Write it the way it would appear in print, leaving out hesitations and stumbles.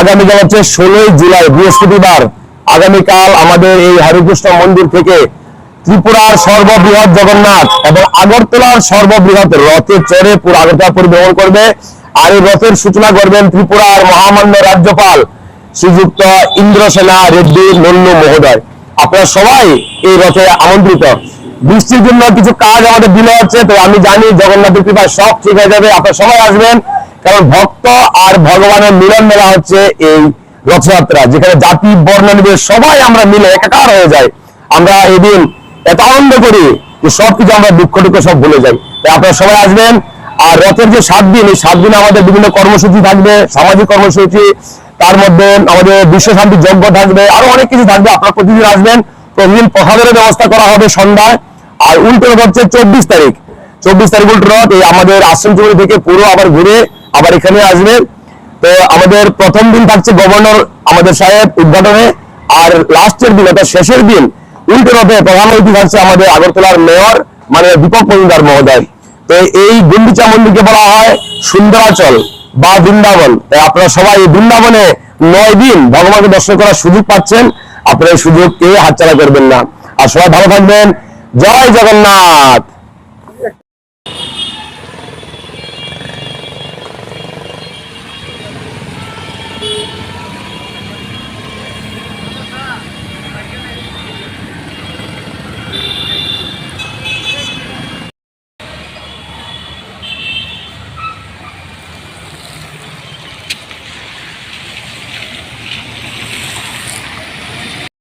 আগামীকাল হচ্ছে 16 জুলাই বৃহস্পতিবার। আগামীকাল আমাদের এই হরিকৃষ্ণ মন্দির থেকে ত্রিপুরার সর্ববৃহৎ জগন্নাথ এবং আগরতলার সর্ববৃহৎ রথে চড়ে পুরো আগরতলা পরিভ্রমণ করবে। আর এই রথের সূচনা করবেন ত্রিপুরার মহামান্য রাজ্যপাল শ্রীযুক্ত ইন্দ্রসেনা রেড্ডি নন্নু মহোদয়। আপনারা সবাই এই রথে আমন্ত্রিত। বৃষ্টির জন্য কিছু কাজ আমাদের দিলে হচ্ছে, তো আমি জানি জগন্নাথের কৃপায় সব ঠিক হয়ে যাবে। আপনারা সবাই আসবেন, কারণ ভক্ত আর ভগবানের মিলন মেলা হচ্ছে এই রথযাত্রা, যেখানে জাতি বর্ণ নির্বিশেষে সবাই আমরা মিলে একাকার হয়ে যাই। আমরা এদিন এত আনন্দ করি যে সবকিছু আমরা দুঃখ সব ভুলে যাই। তাই আপনারা সবাই আসবেন। আর রথের যে 7 দিন, এই 7 দিনে আমাদের বিভিন্ন কর্মসূচি থাকবে, সামাজিক কর্মসূচি, তার মধ্যে আমাদের বিশ্ব শান্তি যজ্ঞ থাকবে, আরো অনেক কিছু থাকবে। আপনারা প্রতিদিন আসবেন। প্রতিদিন প্রসাদের ব্যবস্থা করা হবে সন্ধ্যায়। আর উল্টো রথ হচ্ছে 24 তারিখ উল্টো রথ এই আমাদের আশ্রমচুরি থেকে পুরো আবার ঘুরে আবার এখানে আসবে। তো আমাদের প্রথম দিন থাকছে গভর্নর আমাদের সাহেব উদ্ঘাটনে, আর লাস্টের দিন অর্থাৎ শেষের দিন উল্টো রথে প্রধান অতিথি থাকছে আমাদের আগরতলার মেয়র মানে দীপক মজুমদার মহোদয়। তো এই গুন্ডিচা মন্দিরকে বলা হয় সুন্দরাচল বা বৃন্দাবন। তাই আপনারা সবাই এই বৃন্দাবনে 9 দিন ভগবানকে দর্শন করার সুযোগ পাচ্ছেন। আপনারা এই সুযোগ কেউ হাতছাড়া করবেন না। আর সবাই ভালো থাকবেন। জয় জগন্নাথ।